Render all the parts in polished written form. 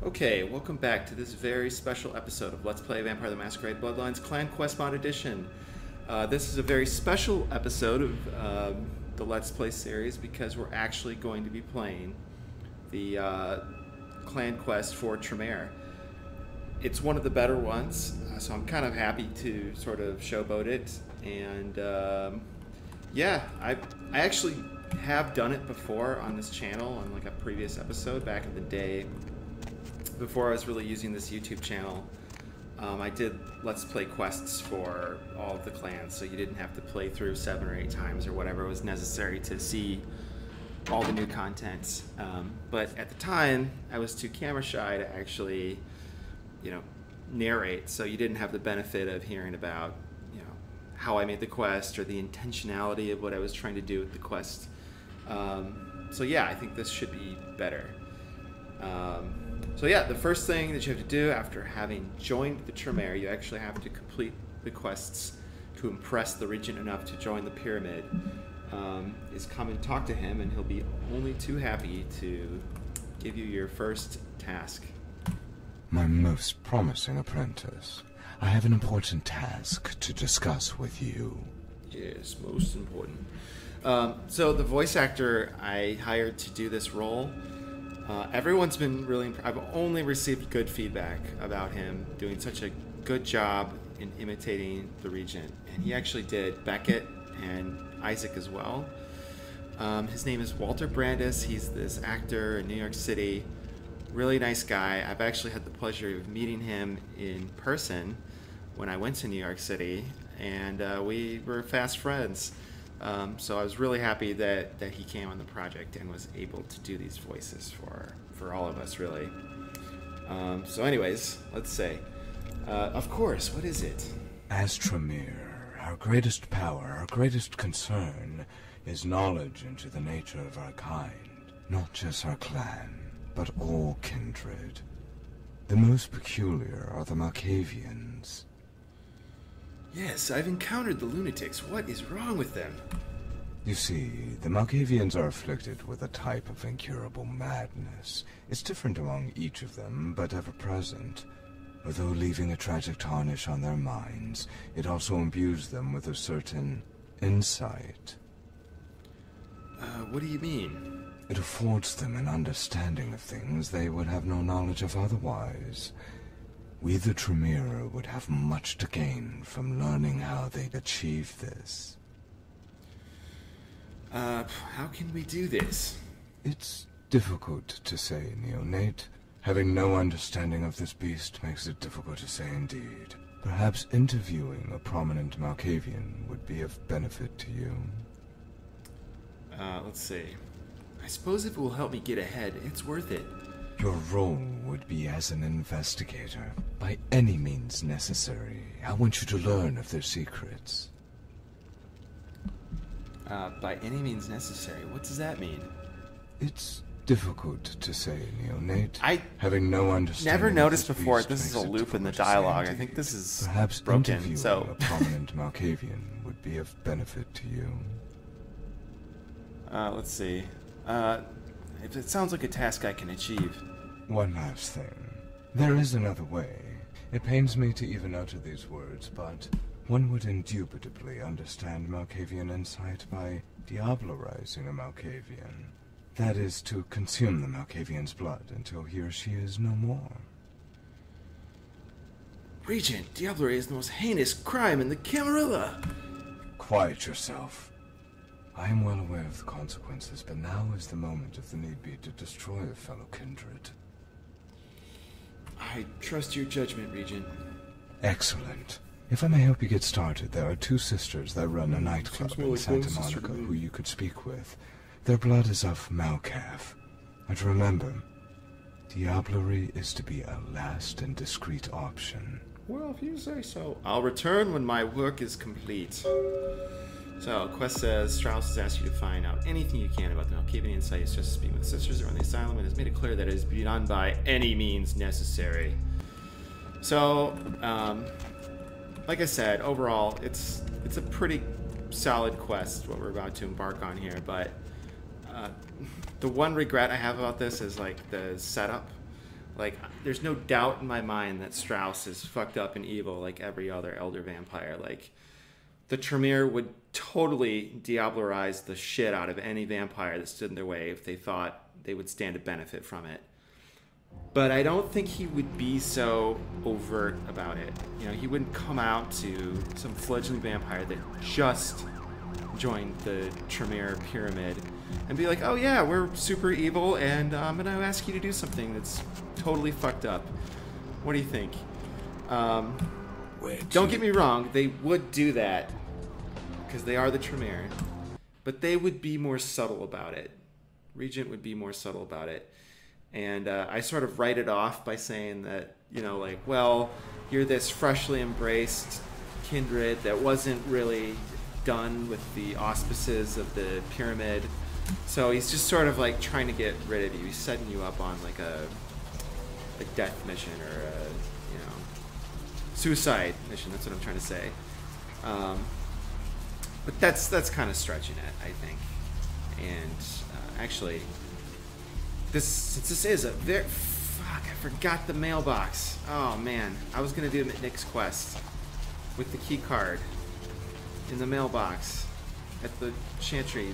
Okay, welcome back to this very special episode of Let's Play Vampire the Masquerade Bloodlines Clan Quest Mod Edition. This is a very special episode of the Let's Play series because we're actually going to be playing the Clan Quest for Tremere. It's one of the better ones, so I'm kind of happy to sort of showboat it. And yeah, I actually have done it before on this channel on like a previous episode back in the day. Before I was really using this YouTube channel, I did Let's Play quests for all of the clans, so you didn't have to play through 7 or 8 times or whatever was necessary to see all the new content. But at the time, I was too camera shy to actually, narrate, so you didn't have the benefit of hearing about, how I made the quest or the intentionality of what I was trying to do with the quest. So yeah, I think this should be better. So yeah, the first thing that you have to do after having joined the Tremere, you actually have to complete the quests to impress the regent enough to join the pyramid, is come and talk to him, and he'll be only too happy to give you your first task. My most promising apprentice, I have an important task to discuss with you. Yes, most important. So the voice actor I hired to do this role, everyone's been really I've only received good feedback about him doing such a good job in imitating the regent, and he actually did Beckett and Isaac as well. His name is Walter Brandis. He's this actor in New York City. Really nice guy. I've actually had the pleasure of meeting him in person when I went to New York City, and we were fast friends. So I was really happy that he came on the project and was able to do these voices for all of us, really. So anyways, let's say, of course, what is it? As Tremere, our greatest power, our greatest concern, is knowledge into the nature of our kind. Not just our clan, but all kindred. The most peculiar are the Malkavians. Yes, I've encountered the lunatics. What is wrong with them? You see, the Malkavians are afflicted with a type of incurable madness. It's different among each of them, but ever present. Although leaving a tragic tarnish on their minds, it also imbues them with a certain insight. What do you mean? It affords them an understanding of things they would have no knowledge of otherwise. We, the Tremere, would have much to gain from learning how they'd achieve this. How can we do this? It's difficult to say, neonate. Having no understanding of this beast makes it difficult to say indeed. Perhaps interviewing a prominent Malkavian would be of benefit to you. Let's see. I suppose if it will help me get ahead, it's worth it. Your role would be as an investigator. By any means necessary, I want you to learn of their secrets. By any means necessary. What does that mean? It's difficult to say, neonate. I having no understanding. never noticed of this before. beast This is a makes it loop in the difficult to say dialogue. I indeed. think this is Perhaps broken. interviewing So a prominent Malkavian would be of benefit to you. let's see. If it sounds like a task I can achieve. One last thing. There is another way. It pains me to even utter these words, but one would indubitably understand Malkavian insight by diablerizing a Malkavian. That is, to consume the Malkavian's blood until he or she is no more. Regent, diablerie is the most heinous crime in the Camarilla. Quiet yourself. I am well aware of the consequences, but now is the moment if the need be to destroy a fellow kindred. I trust your judgment, Regent. Excellent. If I may help you get started, there are 2 sisters that run a nightclub Seems more in like Santa one sister Monica to me. who you could speak with. Their blood is of Malkav. And remember, diablerie is to be a last and discreet option. Well, if you say so. I'll return when my work is complete. So, quest says, Strauss has asked you to find out anything you can about the Malkavian insight. It's just speaking with the sisters around the asylum and has made it clear that it is to be done by any means necessary. So, like I said, overall, it's a pretty solid quest, what we're about to embark on here, but the one regret I have about this is like the setup. Like, there's no doubt in my mind that Strauss is fucked up and evil like every other elder vampire. Like, the Tremere would totally diablerize the shit out of any vampire that stood in their way if they thought they would stand to benefit from it. But I don't think he would be so overt about it. You know, he wouldn't come out to some fledgling vampire that just joined the Tremere pyramid and be like, oh yeah, we're super evil and I'm going to ask you to do something that's totally fucked up. What do you think? Don't get me wrong, they would do that because they are the Tremere, but they would be more subtle about it. Regent would be more subtle about it. And I sort of write it off by saying that, you know, like, well, you're this freshly embraced kindred that wasn't really done with the auspices of the pyramid. So he's just sort of like trying to get rid of you. He's setting you up on like a death mission or a, you know, suicide mission. That's what I'm trying to say. But that's kind of stretching it, I think. And actually, since this is a very... Fuck, I forgot the mailbox. Oh, man. I was going to do Nick's quest with the key card in the mailbox at the Chantry,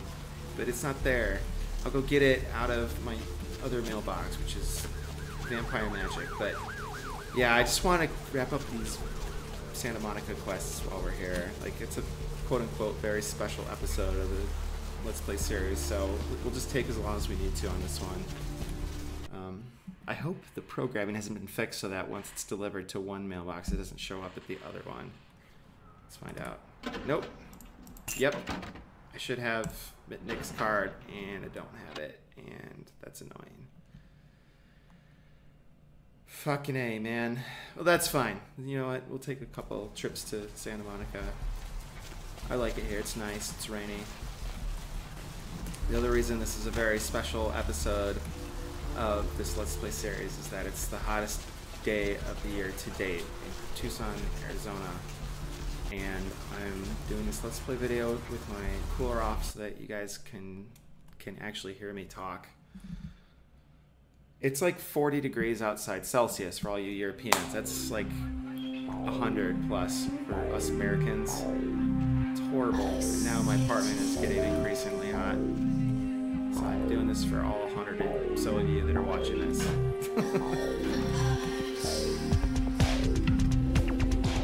but it's not there. I'll go get it out of my other mailbox, which is Vampire Magic. But, yeah, I just want to wrap up these Santa Monica quests while we're here. Like, it's a quote-unquote very special episode of the Let's Play series, so we'll just take as long as we need to on this one. I hope the programming hasn't been fixed so that once it's delivered to one mailbox, it doesn't show up at the other one. Let's find out. Nope. Yep. I should have Nick's card, and I don't have it, and that's annoying. Fucking A, man. Well, that's fine. You know what? We'll take a couple trips to Santa Monica. I like it here. It's nice. It's rainy. The other reason this is a very special episode of this Let's Play series is that it's the hottest day of the year to date in Tucson, Arizona. And I'm doing this Let's Play video with my cooler off so that you guys can actually hear me talk. It's like 40 degrees outside Celsius for all you Europeans. That's like 100 plus for us Americans. It's horrible. And now my apartment is getting increasingly hot. So I'm doing this for all 100 or so of you that are watching this.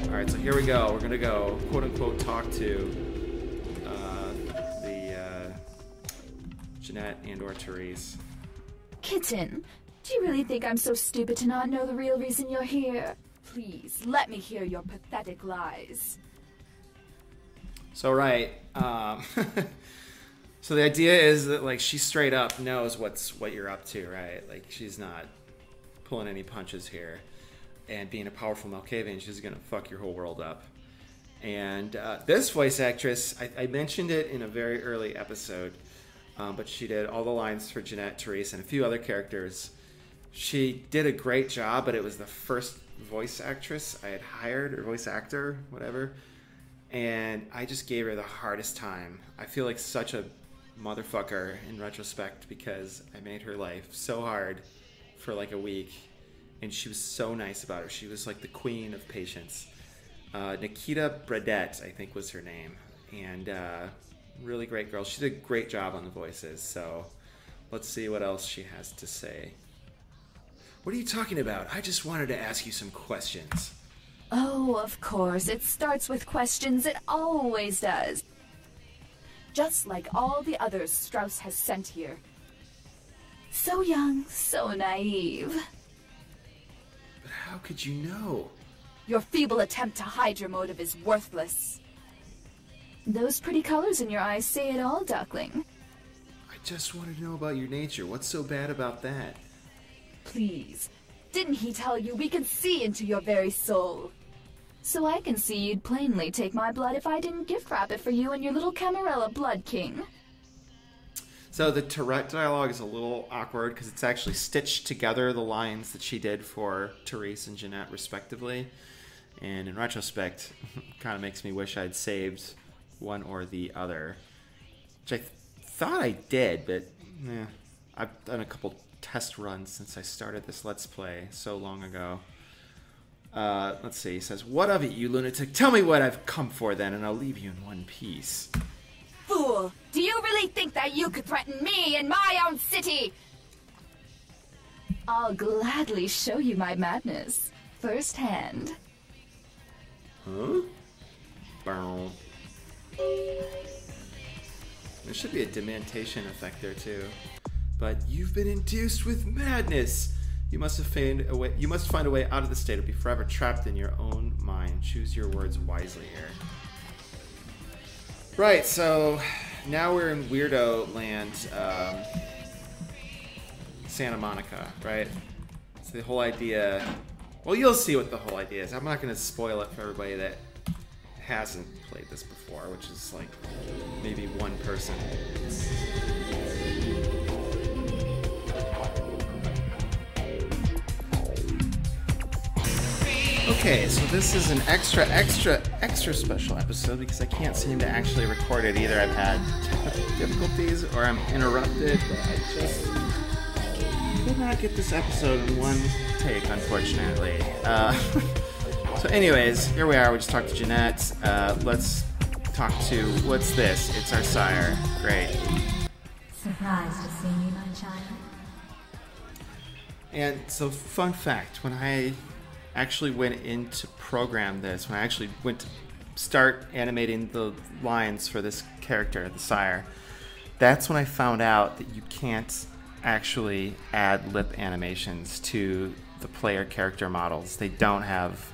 Alright, so here we go. We're going to go, quote-unquote, talk to Jeanette and or Therese. Kitten, do you really think I'm so stupid to not know the real reason you're here? Please, let me hear your pathetic lies. So, right. So the idea is that, like, she straight up knows what you're up to, right? Like, she's not pulling any punches here. And being a powerful Malkavian, she's going to fuck your whole world up. And this voice actress, I mentioned it in a very early episode, but she did all the lines for Jeanette, Therese, and a few other characters. She did a great job, but it was the first voice actress I had hired, or voice actor, whatever. And I just gave her the hardest time. I feel like such a motherfucker in retrospect because I made her life so hard for like a week. And she was so nice about it. She was like the queen of patience. Nikita Bradette, I think, was her name. And really great girl. She did a great job on the voices. So let's see what else she has to say. What are you talking about? I just wanted to ask you some questions. Oh, of course. It starts with questions. It always does. Just like all the others Strauss has sent here. So young, so naive. But how could you know? Your feeble attempt to hide your motive is worthless. Those pretty colors in your eyes say it all, duckling. I just wanted to know about your nature. What's so bad about that? Please. Didn't he tell you we can see into your very soul? So I can see you'd plainly take my blood if I didn't gift wrap it for you and your little Camarilla Blood King. So the Tourette dialogue is a little awkward because it's actually stitched together the lines that she did for Therese and Jeanette respectively. And in retrospect, kind of makes me wish I'd saved one or the other. Which I thought I did, but yeah, I've done a couple test run since I started this Let's Play so long ago. Let's see. He says, "What of it, you lunatic? Tell me what I've come for, then, and I'll leave you in one piece." Fool! Do you really think that you could threaten me in my own city? I'll gladly show you my madness firsthand. Huh? Bow. There should be a dementation effect there too. But you've been induced with madness. You must find a way. You must find a way out of the state, or be forever trapped in your own mind. Choose your words wisely here. Right. So now we're in Weirdo Land, Santa Monica. Right. So the whole idea. Well, you'll see what the whole idea is. I'm not going to spoil it for everybody that hasn't played this before, which is like maybe one person. Okay, so this is an extra special episode because I can't seem to actually record it either. I've had technical difficulties or I'm interrupted, but I just could not get this episode in one take, unfortunately. So anyways, here we are. We just talked to Jeanette. Let's talk to, what's this? It's our sire. Great. Surprised to see me, my child? And so, fun fact, when I actually went in to program this, when I actually went to start animating the lines for this character, the sire, that's when I found out that you can't actually add lip animations to the player character models. They don't have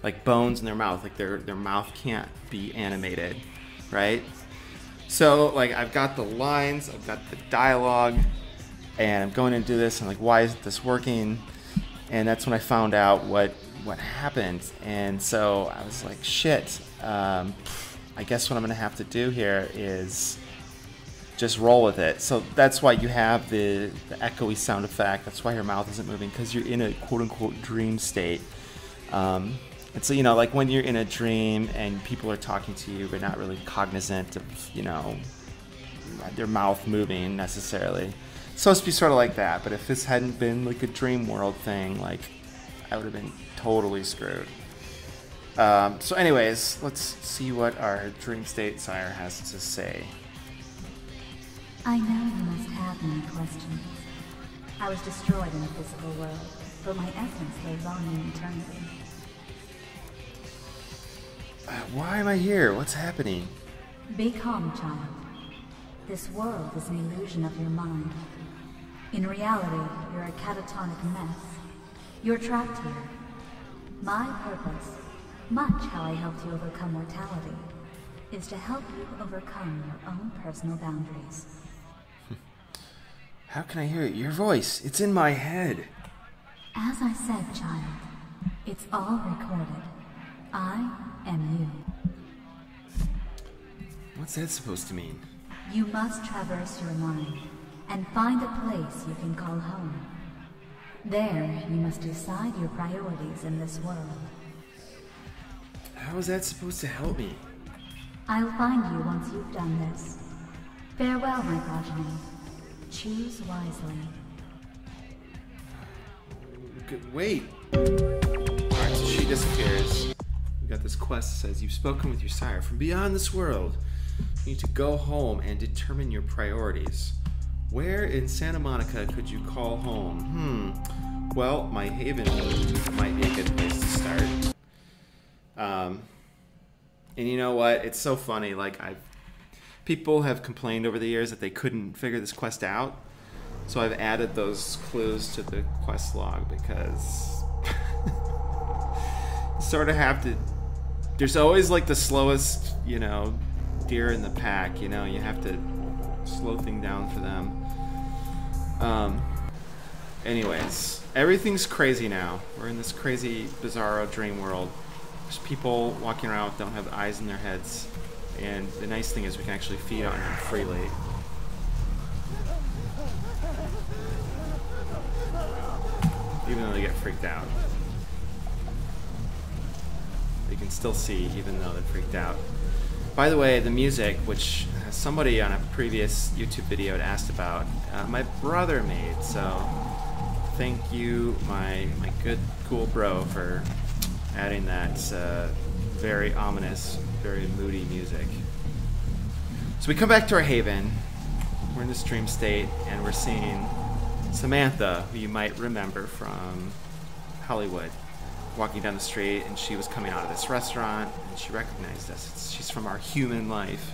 like bones in their mouth, like their mouth can't be animated, right? So like I've got the lines, I've got the dialogue, and I'm going to do this, and like, why isn't this working? And that's when I found out what happened. And so I was like, shit, I guess what I'm gonna have to do here is just roll with it. So that's why you have the echoey sound effect. That's why your mouth isn't moving, because you're in a quote-unquote dream state. And so, you know, like when you're in a dream and people are talking to you but not really cognizant of, you know, their mouth moving necessarily. It's supposed to be sort of like that, but if this hadn't been like a dream world thing, like I would have been totally screwed. So anyways, let's see what our dream state sire has to say. I know you must have many questions. I was destroyed in the physical world, but my essence lives on in eternity. Why am I here? What's happening? Be calm, child. This world is an illusion of your mind. In reality, you're a catatonic mess. You're trapped here. My purpose, much how I helped you overcome mortality, is to help you overcome your own personal boundaries. How can I hear it? Your voice. It's in my head. As I said, child, it's all recorded. I am you. What's that supposed to mean? You must traverse your mind and find a place you can call home. There, you must decide your priorities in this world. How is that supposed to help me? I'll find you once you've done this. Farewell, my progeny. Choose wisely. Wait. Alright, so she disappears. We got this quest that says, you've spoken with your sire from beyond this world. You need to go home and determine your priorities. Where in Santa Monica could you call home? Well, my haven might be a good place to start. And you know what? It's so funny. Like, people have complained over the years that they couldn't figure this quest out. So I've added those clues to the quest log because you sort of have to. There's always like the slowest, you know, deer in the pack. You know, you have to slow things down for them. Anyways, everything's crazy now. We're in this crazy, bizarro dream world. There's people walking around that don't have eyes in their heads. And the nice thing is we can actually feed on them freely. Even though they get freaked out. They can still see even though they're freaked out. By the way, the music, which somebody on a previous YouTube video had asked about, my brother made. So thank you, my good, cool bro, for adding that very ominous, very moody music. So we come back to our haven. We're in this dream state, and we're seeing Samantha, who you might remember from Hollywood, walking down the street, and she was coming out of this restaurant, and she recognized us. She's from our human life.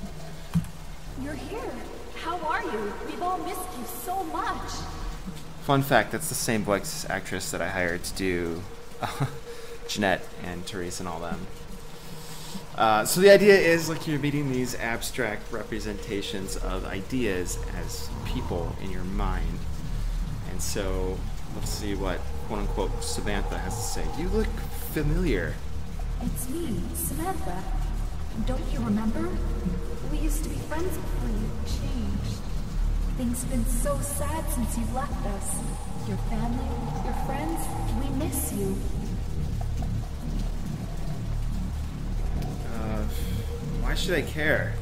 You're here. How are you? We've all missed you so much. Fun fact, that's the same voice actress that I hired to do Jeanette and Therese and all them. So the idea is, like, you're meeting these abstract representations of ideas as people in your mind. And so let's see what quote-unquote Samantha has to say. You look familiar. It's me, Samantha. Don't you remember? We used to be friends before you changed. Things have been so sad since you've left us. Your family, your friends, we miss you. Why should I care?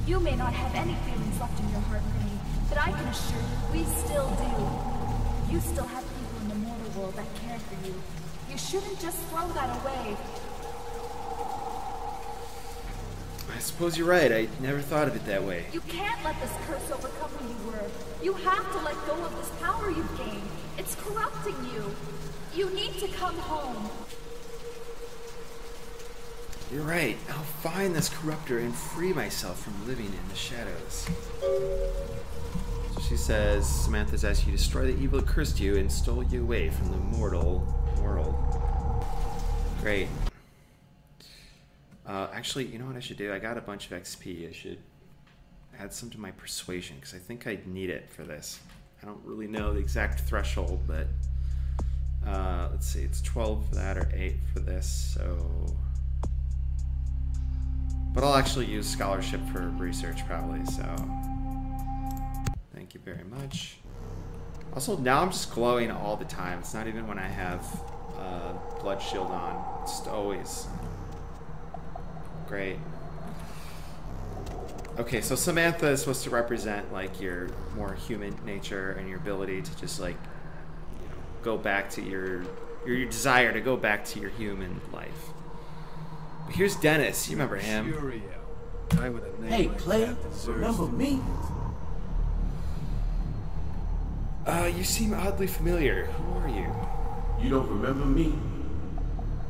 You may not have any feelings left in your heart for me, but I can assure you, we still do. You still have people in the mortal world that care for you. You shouldn't just throw that away. I suppose you're right. I never thought of it that way. You can't let this curse overcome who you were. You have to let go of this power you've gained. It's corrupting you. You need to come home. You're right. I'll find this corruptor and free myself from living in the shadows. So she says, Samantha's asked you to destroy the evil that cursed you and stole you away from the mortal world. Great. Actually, you know what I should do? I got a bunch of XP. I should add some to my persuasion, because I think I'd need it for this. I don't really know the exact threshold, but let's see. It's 12 for that or 8 for this, so... But I'll actually use scholarship for research probably, so thank you very much. Also, now I'm just glowing all the time. It's not even when I have blood shield on. It's just always great. Okay, so Samantha is supposed to represent like your more human nature and your ability to just like, you know, go back to your desire to go back to your human life. Here's Dennis. You remember him? Hey, player, remember me? You seem oddly familiar. Who are you? You don't remember me?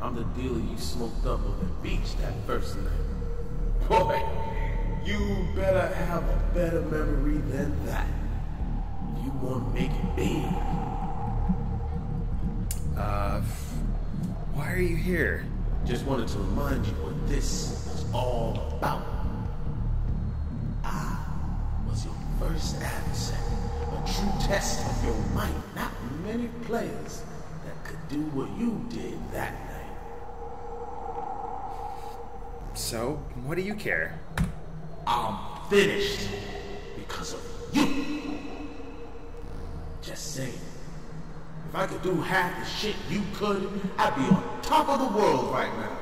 I'm the dealer you smoked up on the beach that first night. Boy, you better have a better memory than that. You want to make it big. Why are you here? Just wanted to remind you what this is all about. I was your first adversary, a true test of your might. Not many players that could do what you did that night. So, what do you care? I'm finished because of you. Just saying. If I could do half the shit you could, I'd be on top of the world right now.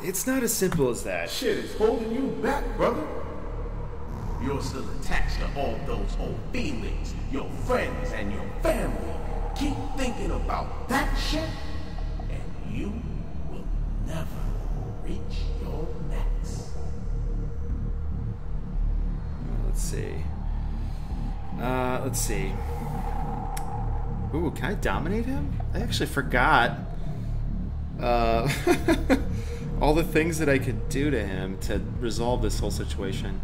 It's not as simple as that. Shit is holding you back, brother. You're still attached to all those old feelings, your friends and your family. Keep thinking about that shit, and you will never reach your max. Let's see. Let's see. Ooh, can I dominate him? I actually forgot all the things that I could do to him to resolve this whole situation.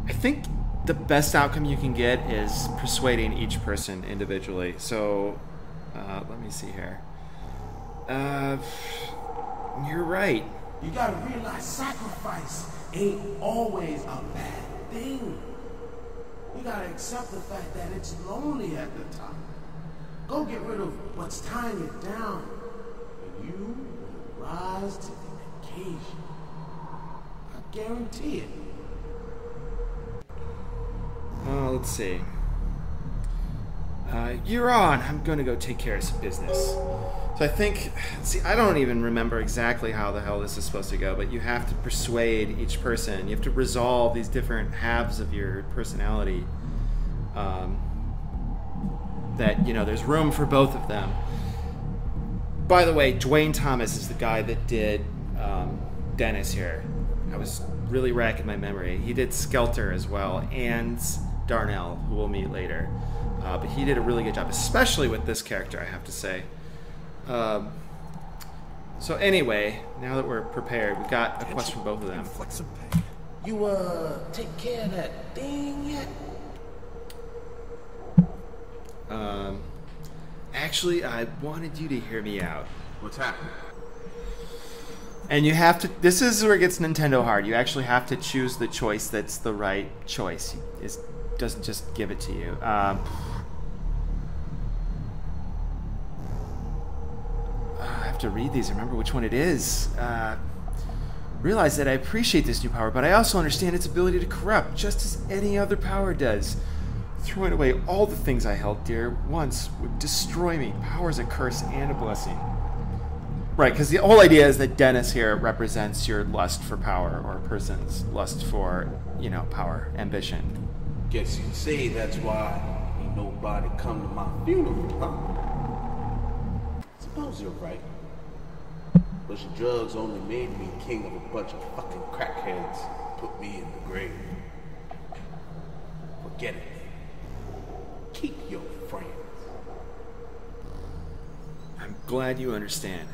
I think the best outcome you can get is persuading each person individually. So, let me see here. You're right. You gotta realize sacrifice ain't always a bad thing. You gotta accept the fact that it's lonely at the top. Go get rid of what's tying it down, and you will rise to the occasion. I guarantee it. Let's see. You're on. I'm gonna go take care of some business. So I think, see, I don't even remember exactly how the hell this is supposed to go, but you have to persuade each person. You have to resolve these different halves of your personality. That, you know, there's room for both of them. By the way, Dwayne Thomas is the guy that did Dennis here. I was really racking my memory. He did Skelter as well, and Darnell, who we'll meet later. But he did a really good job, especially with this character, I have to say. So anyway, now that we're prepared, we've got a quest from both of them. You, take care of that thing yet? Actually, I wanted you to hear me out. What's happening? And you have to, this is where it gets Nintendo hard. You actually have to choose the choice that's the right choice. It doesn't just give it to you. I have to read these, remember which one it is. Realize that I appreciate this new power, but I also understand its ability to corrupt, just as any other power does. Throwing away all the things I held dear once would destroy me. Power is a curse and a blessing. Right, because the whole idea is that Dennis here represents your lust for power, or a person's lust for, you know, power, ambition. Guess you'd say that's why ain't nobody come to my funeral, huh? Suppose you're right. But your drugs only made me king of a bunch of fucking crackheads. Put me in the grave. Forget it. Keep your friends. I'm glad you understand.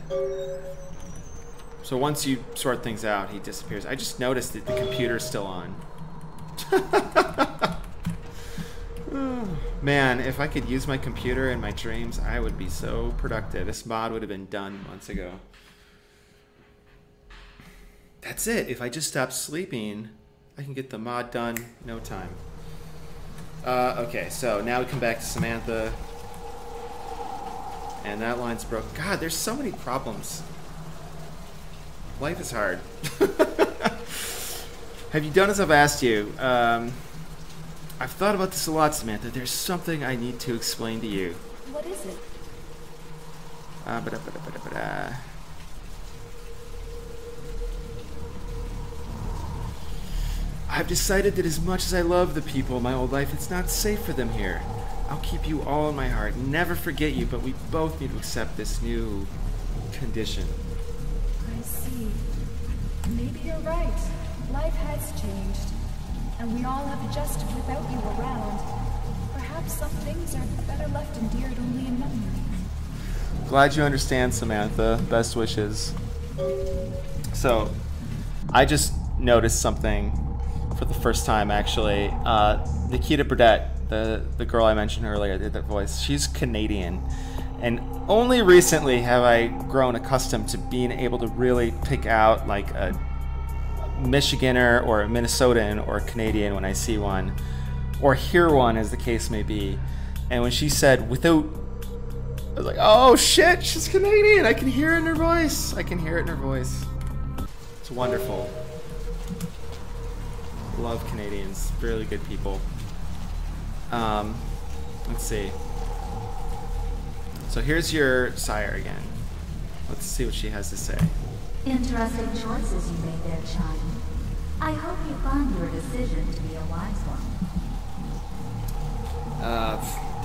So once you sort things out, he disappears. I just noticed that the computer's still on. Man, if I could use my computer in my dreams, I would be so productive. This mod would have been done months ago. That's it. If I just stop sleeping, I can get the mod done in no time. Okay, so now we come back to Samantha. And that line's broke. God, there's so many problems. Life is hard. Have you done as I've asked you? I've thought about this a lot, Samantha. There's something I need to explain to you. What is it? I've decided that as much as I love the people of my old life, it's not safe for them here. I'll keep you all in my heart, never forget you, but we both need to accept this new condition. I see. Maybe you're right. Life has changed. And we all have adjusted without you around. Perhaps some things are better left endeared only in memory. Glad you understand, Samantha. Best wishes. So, I just noticed something for the first time, actually. Nikita Burdett, the girl I mentioned earlier, did that voice. She's Canadian. And only recently have I grown accustomed to being able to really pick out like a Michiganer or a Minnesotan or a Canadian when I see one, or hear one, as the case may be. And when she said without, I was like, oh shit, she's Canadian. I can hear it in her voice. I can hear it in her voice. It's wonderful. Love Canadians. Really good people. Let's see. So here's your sire again. Let's see what she has to say. Interesting choices you made there, child. I hope you find your decision to be a wise one.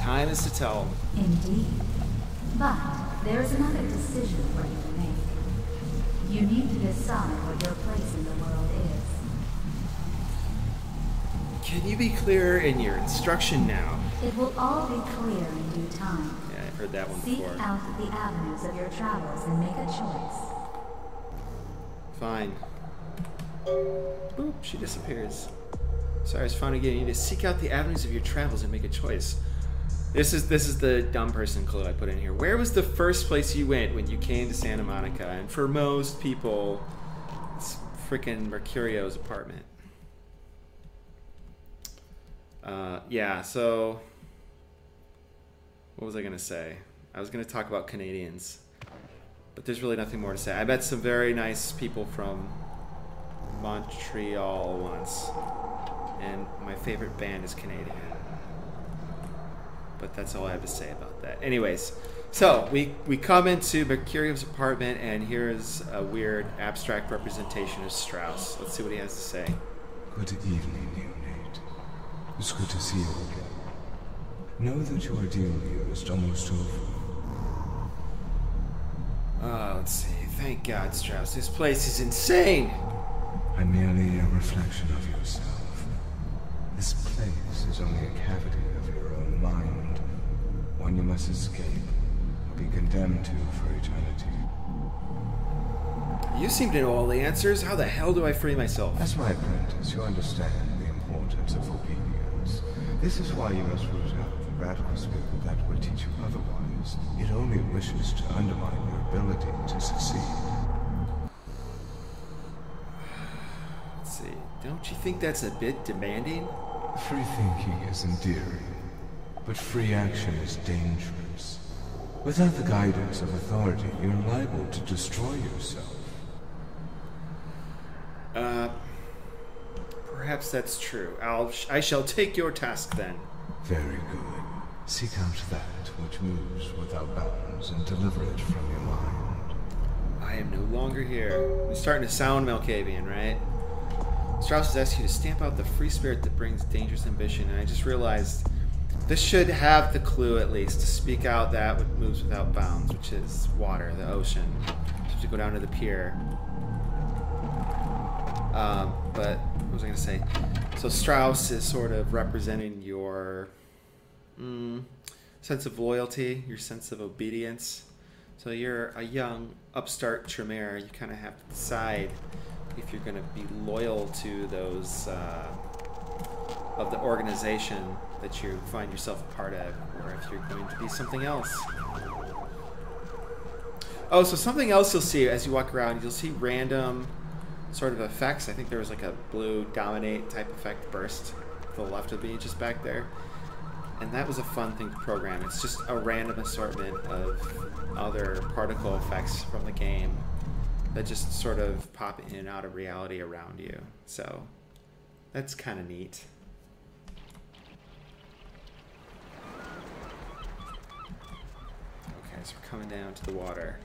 Time is to tell. Indeed. But there is another decision for you to make. You need to decide what your place in the world is. Can you be clearer in your instruction now? It will all be clear in due time. Yeah, I've heard that one Seek before. out the avenues of your travels and make a choice. Fine. Boop, she disappears. Sorry, it's fun again. You need to seek out the avenues of your travels and make a choice. This is the dumb person clue I put in here. Where was the first place you went when you came to Santa Monica? And for most people, it's frickin' Mercurio's apartment. Yeah, so what was I gonna say? I was gonna talk about Canadians, but there's really nothing more to say. I met some very nice people from Montreal once, and my favorite band is Canadian. But that's all I have to say about that. Anyways, so we come into Mercurio's apartment, and here's a weird abstract representation of Strauss. Let's see what he has to say. Good evening, neonate. It's good to see you again. Know that your ordeal here is almost over. Let's see. Thank God, Strauss. This place is insane. I'm merely a reflection of yourself. This place is only a cavity of your own mind, one you must escape or be condemned to for eternity. You seem to know all the answers. How the hell do I free myself? As my apprentice, you understand the importance of obedience. This is why you must root out the radical spirit that would teach you otherwise. It only wishes to undermine your ability to succeed. Let's see. Don't you think that's a bit demanding? Free thinking is endearing, but free action is dangerous. Without the guidance of authority, you're liable to destroy yourself. Perhaps that's true. I shall take your task then. Very good. Seek out that which moves without bounds and deliver it from your mind. I am no longer here. You're starting to sound Malkavian, right? Strauss has asked you to stamp out the free spirit that brings dangerous ambition, and I just realized this should have the clue, at least, to speak out that which moves without bounds, which is water, the ocean. So to go down to the pier. But what was I going to say? So Strauss is sort of representing your sense of loyalty, your sense of obedience. So you're a young upstart Tremere. You kind of have to decide if you're going to be loyal to those of the organization that you find yourself a part of, or if you're going to be something else. Oh, so something else you'll see as you walk around, you'll see random sort of effects. I think there was like a blue dominate type effect burst to the left of me just back there. And that was a fun thing to program. It's just a random assortment of other particle effects from the game that just sort of pop in and out of reality around you. So that's kind of neat. Okay, so we're coming down to the water.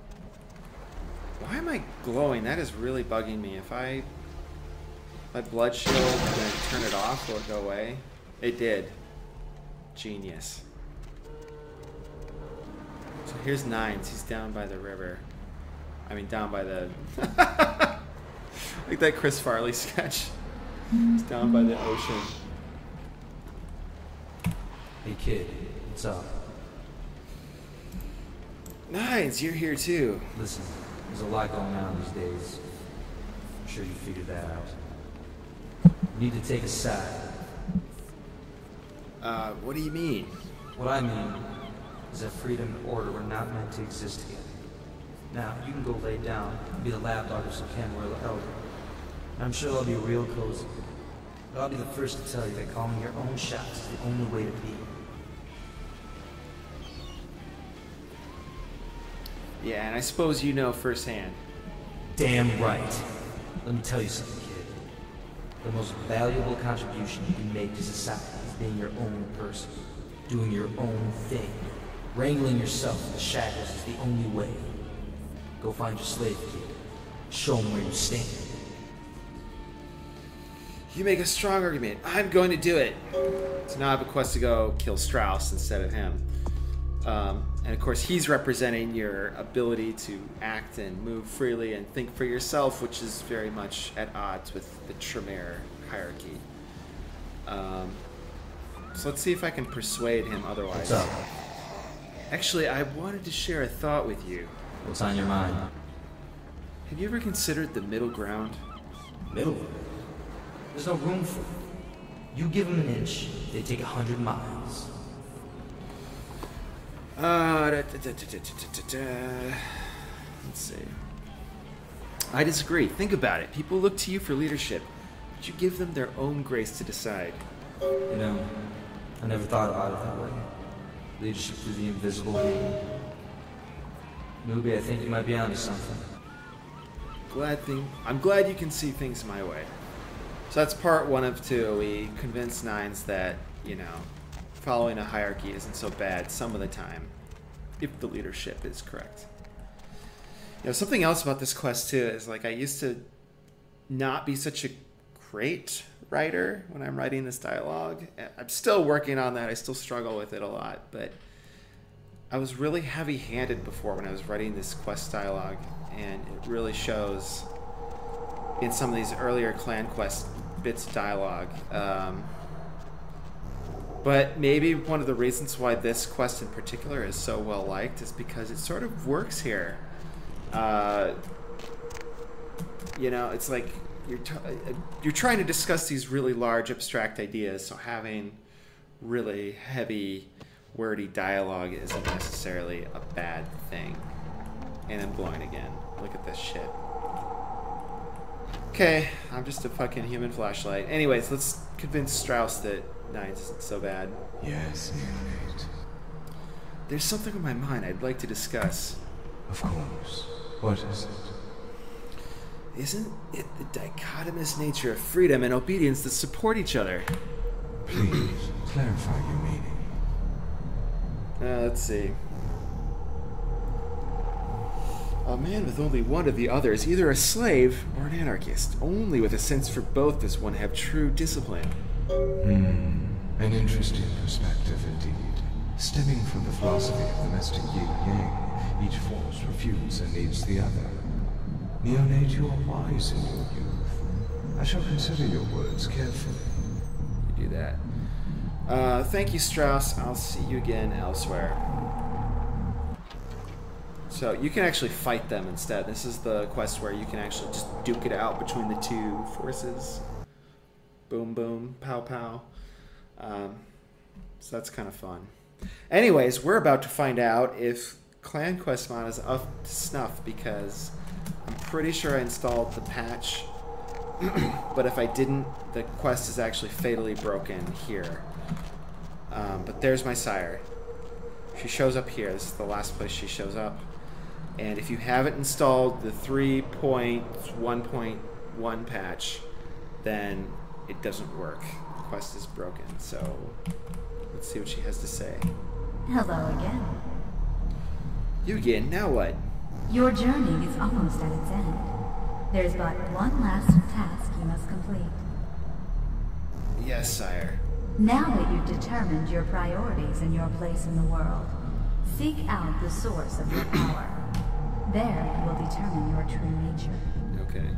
Why am I glowing? That is really bugging me. If my blood shield, I'm going to turn it off, will it go away? It did. Genius. So here's Nines. He's down by the river. I mean, down by the... like that Chris Farley sketch. He's down by the ocean. Hey kid, what's up? Nines, you're here too. Listen, there's a lot going on these days. I'm sure you figured that out. You need to take a side. What do you mean? What I mean is that freedom and order were not meant to exist together. Now, you can go lay down and be the lab dog of some Kenworth elder. I'm sure I'll be real cozy. But I'll be the first to tell you that calling your own shots is the only way to be. Yeah, and I suppose you know firsthand. Damn right. Let me tell you something, kid. The most valuable contribution you can make to society is being your own person. Doing your own thing. Wrangling yourself in the shadows is the only way. Go find your slave, kid. Show them where you stand. You make a strong argument. I'm going to do it. So now I have a quest to go kill Strauss instead of him. And of course, he's representing your ability to act and move freely and think for yourself, which is very much at odds with the Tremere hierarchy. So let's see if I can persuade him otherwise. What's up? Actually, I wanted to share a thought with you. What's on your mind? Have you ever considered the middle ground? Middle? There's no room for it. You give them an inch, they take 100 miles. Let's see. I disagree. Think about it. People look to you for leadership, but you give them their own grace to decide. You know, I never thought about it that way. Leadership through the invisible hand. Newbie, I think you might be onto something. I'm glad you can see things my way. So that's part 1 of 2. We convinced Nines that, you know, following a hierarchy isn't so bad some of the time, if the leadership is correct. You know, something else about this quest too is like I used to not be such a great writer when I'm writing this dialogue. I'm still working on that. I still struggle with it a lot, but I was really heavy-handed before when I was writing this quest dialogue, and it really shows in some of these earlier clan quest bits of dialogue. But maybe one of the reasons why this quest in particular is so well liked is because it sort of works here. You know, it's like you're trying to discuss these really large abstract ideas, so having really heavy, wordy dialogue isn't necessarily a bad thing. And I'm glowing again. Look at this shit. Okay, I'm just a fucking human flashlight. Anyways, let's convince Strauss that 9 isn't so bad. Yes, Neonate. There's something on my mind I'd like to discuss. Of course. What is it? Isn't it the dichotomous nature of freedom and obedience that support each other? Please, clarify your meaning. Let's see. A man with only one of the other is either a slave or an anarchist. Only with a sense for both does one have true discipline. An interesting perspective indeed. Stemming from the philosophy of domestic yin-yang, each force refutes and needs the other. Neonate, you are wise in your youth. I shall consider your words carefully. You do that. Thank you, Strauss. I'll see you again elsewhere. So you can actually fight them instead. This is the quest where you can actually just duke it out between the two forces. Boom, boom, pow, pow. So that's kind of fun. Anyways, we're about to find out if Clan Questmon is up to snuff, because I'm pretty sure I installed the patch, but if I didn't, the quest is actually fatally broken here. But there's my sire. She shows up here. This is the last place she shows up. And if you haven't installed the 3.1.1 patch, then it doesn't work. The quest is broken. So let's see what she has to say. Hello again. You again? Now what? Your journey is almost at its end. There's but one last task you must complete. Yes, sire. Now that you've determined your priorities and your place in the world, seek out the source of your power. There you will determine your true nature. Okay.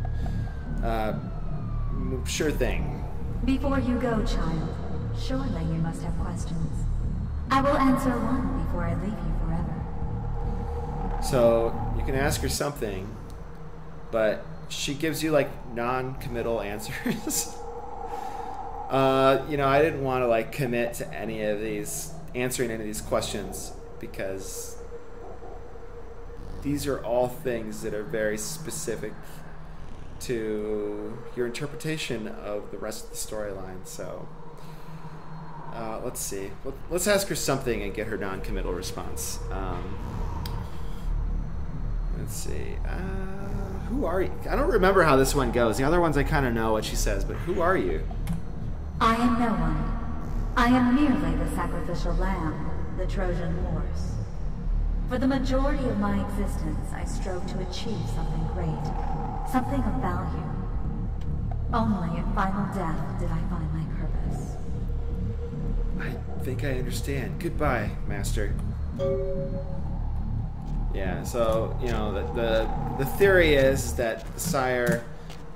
Sure thing. Before you go, child, surely you must have questions. I will answer one before I leave you forever. So you can ask her something, but she gives you like non-committal answers. You know, I didn't want to like commit to any of these, answering any of these questions, because these are all things that are very specific to your interpretation of the rest of the storyline. So let's see. Let's ask her something and get her non-committal response. Let's see. Who are you? I don't remember how this one goes. The other ones I kind of know what she says, but who are you? I am no one. I am merely the sacrificial lamb, the Trojan horse. For the majority of my existence, I strove to achieve something great, something of value. Only in final death did I find my purpose. I think I understand. Goodbye, Master. Yeah, so, you know, the theory is that the sire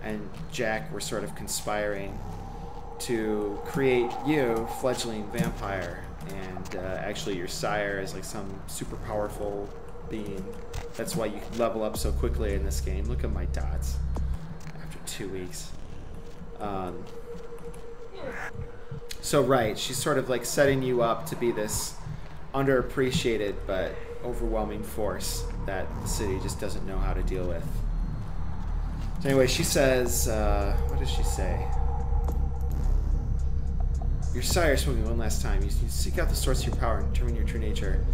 and Jack were sort of conspiring to create you, fledgling vampire, and actually your sire is like some super powerful being. That's why you can level up so quickly in this game. Look at my dots after 2 weeks. So right, she's sort of like setting you up to be this underappreciated but overwhelming force that the city just doesn't know how to deal with. So anyway, she says, what does she say? Your sire spoke to me one last time. You seek out the source of your power and determine your true nature.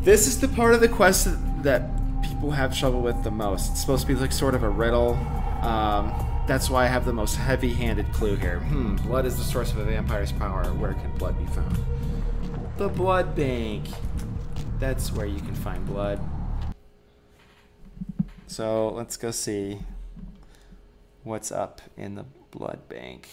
This is the part of the quest that people have trouble with the most. It's supposed to be like sort of a riddle. That's why I have the most heavy-handed clue here. Blood is the source of a vampire's power. Where can blood be found? The blood bank. That's where you can find blood. So let's go see what's up in the blood bank.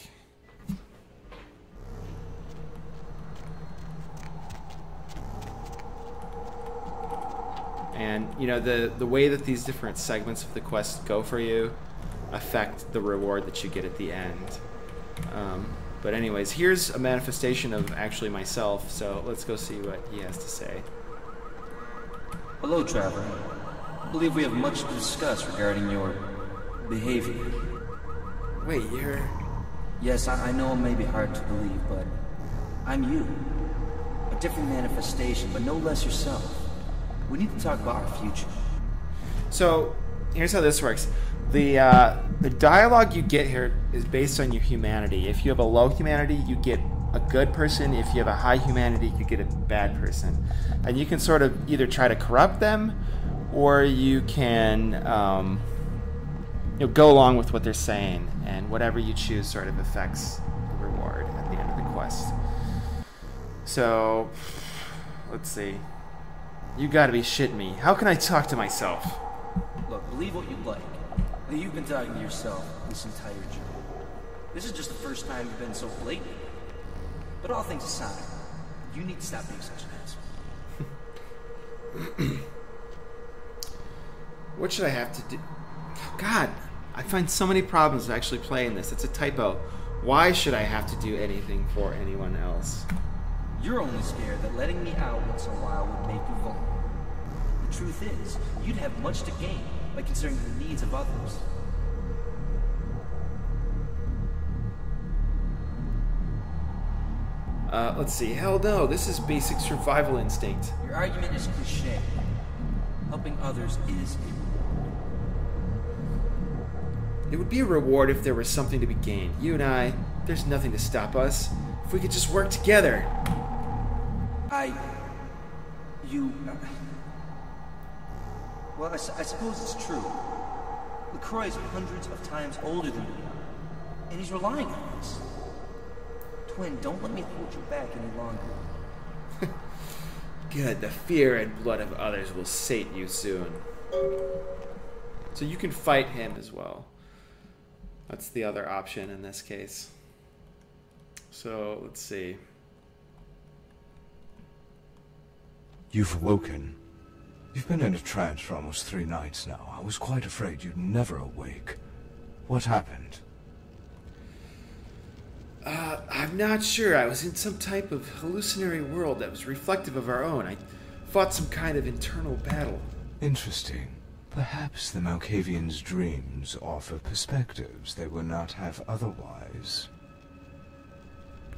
And you know, the way that these different segments of the quest go for you affect the reward that you get at the end. But anyways, here's a manifestation of actually myself, so let's go see what he has to say. Hello, Traveler. I believe we have much to discuss regarding your behavior. Wait, you're... Yes, I know it may be hard to believe, but I'm you. A different manifestation, but no less yourself. We need to talk about our future. So, here's how this works. The dialogue you get here is based on your humanity. If you have a low humanity, you get a good person. If you have a high humanity, you get a bad person. And you can sort of either try to corrupt them, or you can go along with what they're saying, and whatever you choose sort of affects the reward at the end of the quest. So, let's see. You gotta be shitting me. How can I talk to myself? Look, believe what you like. You've been talking to yourself this entire journey. This is just the first time you've been so blatant. But all things aside, you need to stop being such an asshole. What should I have to do? God, I find so many problems actually playing this. It's a typo. Why should I have to do anything for anyone else? You're only scared that letting me out once in a while would make you vulnerable. The truth is, you'd have much to gain by considering the needs of others. Let's see. Hell no, this is basic survival instinct. Your argument is cliché. Helping others is a reward. It would be a reward if there was something to be gained. You and I, there's nothing to stop us. If we could just work together. Well, I suppose it's true. LaCroix is hundreds of times older than we are, and he's relying on us. Twin, don't let me hold you back any longer. Good, the fear and blood of others will sate you soon. So you can fight him as well. That's the other option in this case. So, let's see. You've awoken. You've been in a trance for almost 3 nights now. I was quite afraid you'd never awake. What happened? I'm not sure. I was in some type of hallucinatory world that was reflective of our own. I fought some kind of internal battle. Interesting. Perhaps the Malkavians' dreams offer perspectives they would not have otherwise.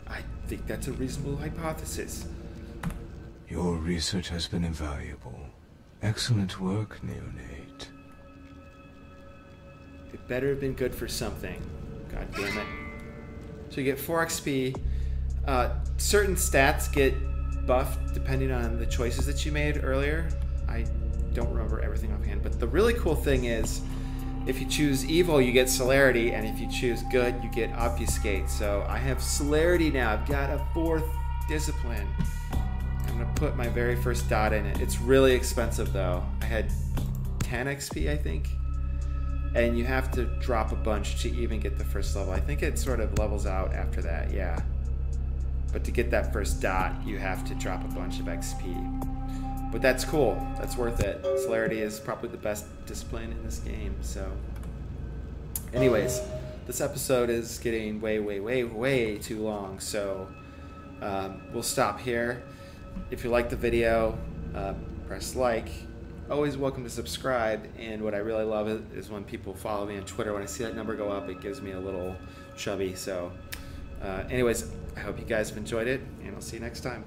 I think that's a reasonable hypothesis. Your research has been invaluable. Excellent work, Neonate. It better have been good for something. God damn it. So you get 4 XP. Certain stats get buffed depending on the choices that you made earlier. I don't remember everything offhand, but the really cool thing is if you choose evil, you get celerity, and if you choose good, you get obfuscate. So I have celerity now. I've got a 4th discipline. I'm gonna put my very first dot in it. It's really expensive though. I had 10 XP, I think. And you have to drop a bunch to even get the first level. I think it sort of levels out after that, yeah. But to get that first dot, you have to drop a bunch of XP. But that's cool. That's worth it. Celerity is probably the best discipline in this game, so. Anyways, this episode is getting way too long, so we'll stop here. If you like the video, press like. Always welcome to subscribe, and what I really love is when people follow me on Twitter. When I see that number go up, it gives me a little chubby. So anyways, I hope you guys have enjoyed it, and I'll see you next time.